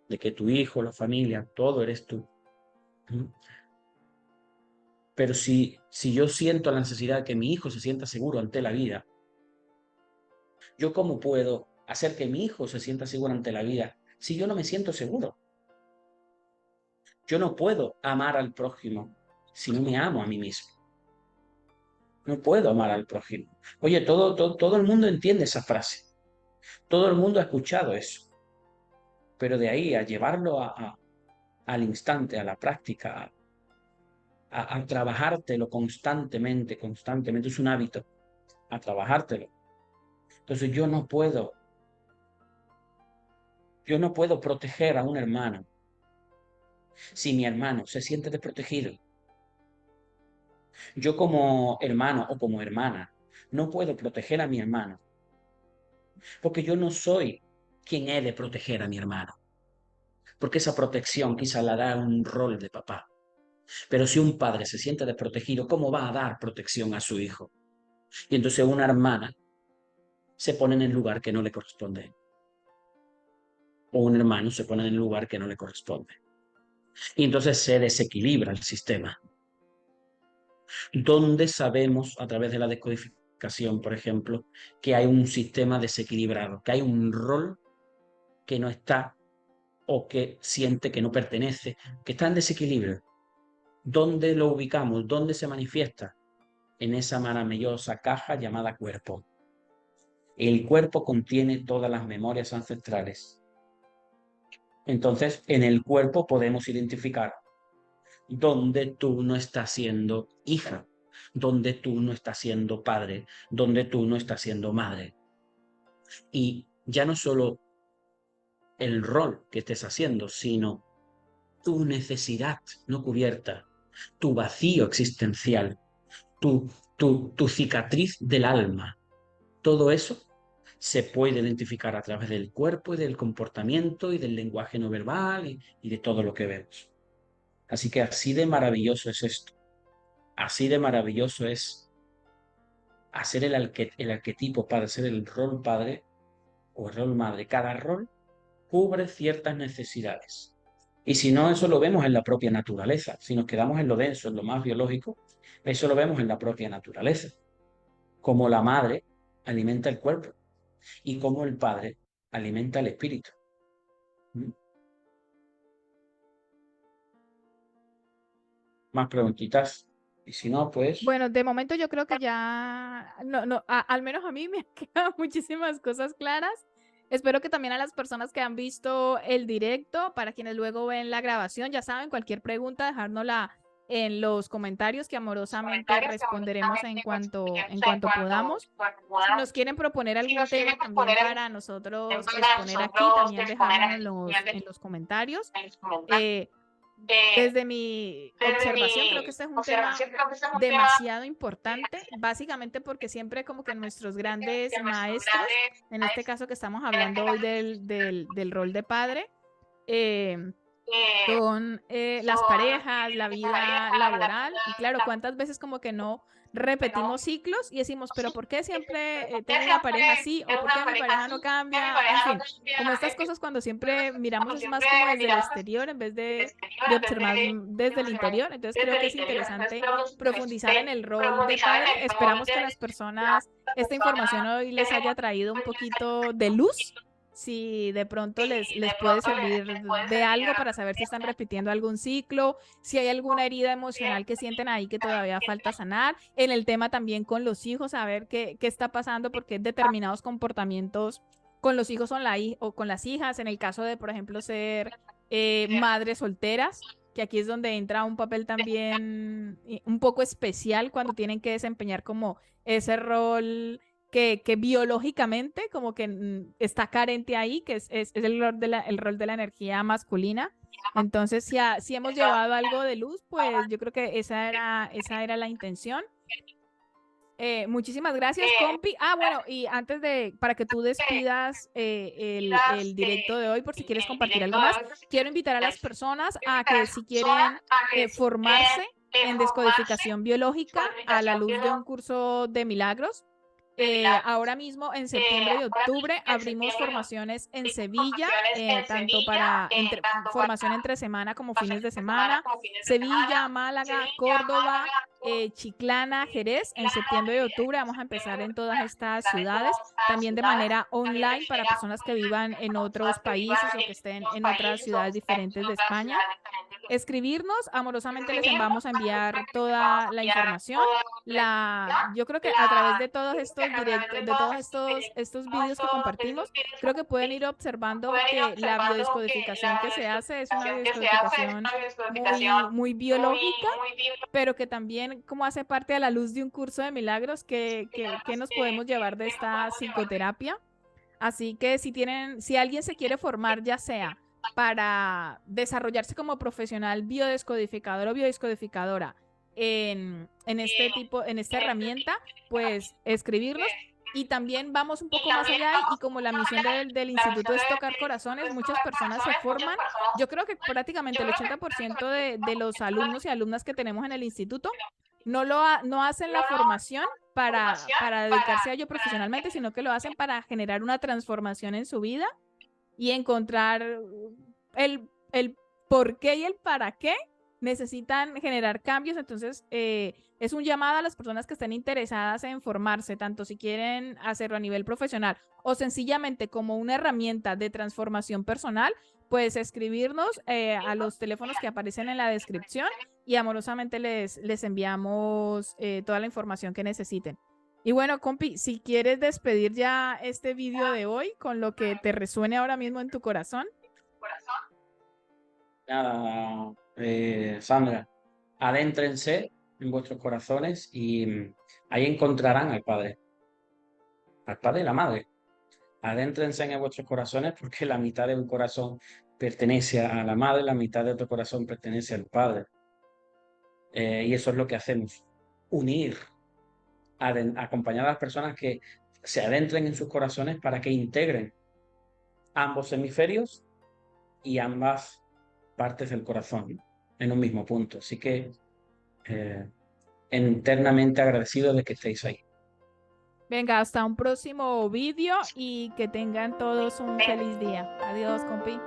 de que tu hijo, la familia, todo eres tú. Pero si yo siento la necesidad de que mi hijo se sienta seguro ante la vida, ¿yo cómo puedo hacer que mi hijo se sienta seguro ante la vida si yo no me siento seguro? Yo no puedo amar al prójimo si no me amo a mí mismo. No puedo amar al prójimo. Oye, todo el mundo entiende esa frase. Todo el mundo ha escuchado eso. Pero de ahí a llevarlo al instante, a la práctica, a trabajártelo constantemente, es un hábito, a trabajártelo. Entonces yo no puedo proteger a un hermano si mi hermano se siente desprotegido. Yo como hermano o como hermana no puedo proteger a mi hermano porque yo no soy quien he de proteger a mi hermano. Porque esa protección quizá la da un rol de papá. Pero si un padre se siente desprotegido, ¿cómo va a dar protección a su hijo? Y entonces una hermana se pone en el lugar que no le corresponde. O un hermano se pone en el lugar que no le corresponde. Y entonces se desequilibra el sistema. ¿Dónde sabemos a través de la descodificación, por ejemplo, que hay un sistema desequilibrado, que hay un rol que no está o que siente que no pertenece, que está en desequilibrio? ¿Dónde lo ubicamos? ¿Dónde se manifiesta? En esa maravillosa caja llamada cuerpo. El cuerpo contiene todas las memorias ancestrales. Entonces, en el cuerpo podemos identificar dónde tú no estás siendo hija, dónde tú no estás siendo padre, dónde tú no estás siendo madre. Y ya no solo el rol que estés haciendo, sino tu necesidad no cubierta, tu vacío existencial, tu cicatriz del alma. Todo eso se puede identificar a través del cuerpo y del comportamiento y del lenguaje no verbal y de todo lo que vemos. Así que así de maravilloso es esto. Así de maravilloso es hacer el arquetipo padre, hacer el rol padre o el rol madre. Cada rol cubre ciertas necesidades. Y si no, eso lo vemos en la propia naturaleza. Si nos quedamos en lo denso, en lo más biológico, eso lo vemos en la propia naturaleza. Como la madre alimenta el cuerpo y como el padre alimenta el espíritu. Más preguntitas. Y si no, pues Bueno, de momento yo creo que ya, al menos a mí me han quedado muchísimas cosas claras. Espero que también a las personas que han visto el directo, para quienes luego ven la grabación, ya saben, cualquier pregunta, dejárnosla en los comentarios que amorosamente responderemos en cuanto podamos. Si nos quieren proponer algún tema también para nosotros exponer aquí, también dejárnoslo en los comentarios. Desde mi observación, creo que este es un tema demasiado importante, básicamente porque siempre como que nuestros grandes maestros, en este caso que estamos hablando hoy del rol de padre, son las parejas, la vida laboral. Y claro, cuántas veces como que no repetimos ciclos y decimos, pero ¿por qué siempre tengo una pareja así? ¿O por qué mi pareja no cambia? En fin, como estas cosas cuando siempre miramos es más como desde el exterior en vez de observar desde el interior. Entonces creo que es interesante profundizar en el rol de padre. Esperamos que a las personas esta información hoy les haya traído un poquito de luz, si de pronto les puede servir de algo para saber si están repitiendo algún ciclo, si hay alguna herida emocional que sienten ahí que todavía falta sanar. En el tema también con los hijos, a ver qué está pasando, porque determinados comportamientos con los hijos o con las hijas, en el caso de, por ejemplo, ser madres solteras, que aquí es donde entra un papel también un poco especial cuando tienen que desempeñar como ese rol que biológicamente como que está carente ahí, que es el rol de la energía masculina. Entonces, si hemos llevado algo de luz, pues yo creo que esa era la intención. Muchísimas gracias, compi. Ah, bueno, y para que tú despidas el directo de hoy, por si quieres compartir algo más, quiero invitar a las personas a que si quieren formarse en descodificación biológica a la luz de un curso de milagros, ahora mismo en septiembre y octubre abrimos formaciones en Sevilla, tanto para formación entre semana como fines de semana, Sevilla, Málaga, Córdoba, Chiclana, Jerez. En septiembre y octubre vamos a empezar en todas estas ciudades, también de manera online para personas que vivan en otros países o que estén en otras ciudades diferentes de España. Escribirnos, amorosamente les vamos a enviar toda la información. Yo creo que a través de todos estos directos, de todos estos vídeos que compartimos, creo que pueden ir observando que la biodescodificación que se hace es una biodescodificación muy biológica, pero que también como hace parte a la luz de un curso de milagros que nos podemos llevar de esta psicoterapia. Así que si alguien se quiere formar, ya sea para desarrollarse como profesional biodescodificador o biodescodificadora en esta herramienta, pues escribirnos. Y también vamos un poco más allá y como la misión del instituto es tocar corazones, muchas personas se forman. Yo creo que prácticamente el 80% de los alumnos y alumnas que tenemos en el instituto no hacen la formación para dedicarse a ello profesionalmente, sino que lo hacen para generar una transformación en su vida y encontrar el por qué y el para qué necesitan generar cambios. Entonces, es un llamado a las personas que estén interesadas en formarse, tanto si quieren hacerlo a nivel profesional o sencillamente como una herramienta de transformación personal, pues escribirnos a los teléfonos que aparecen en la descripción y amorosamente les enviamos toda la información que necesiten. Y bueno, compi, si quieres despedir ya este vídeo de hoy con lo que te resuene ahora mismo en tu corazón. Nada, Sandra, adéntrense en vuestros corazones y ahí encontrarán al padre y la madre. Adéntrense en vuestros corazones porque la mitad de un corazón pertenece a la madre, la mitad de otro corazón pertenece al padre. Y eso es lo que hacemos, unir, acompañar a las personas que se adentren en sus corazones para que integren ambos hemisferios y ambas partes del corazón en un mismo punto. Así que eternamente agradecido de que estéis ahí. Venga, hasta un próximo vídeo y que tengan todos un feliz día. Adiós, compi.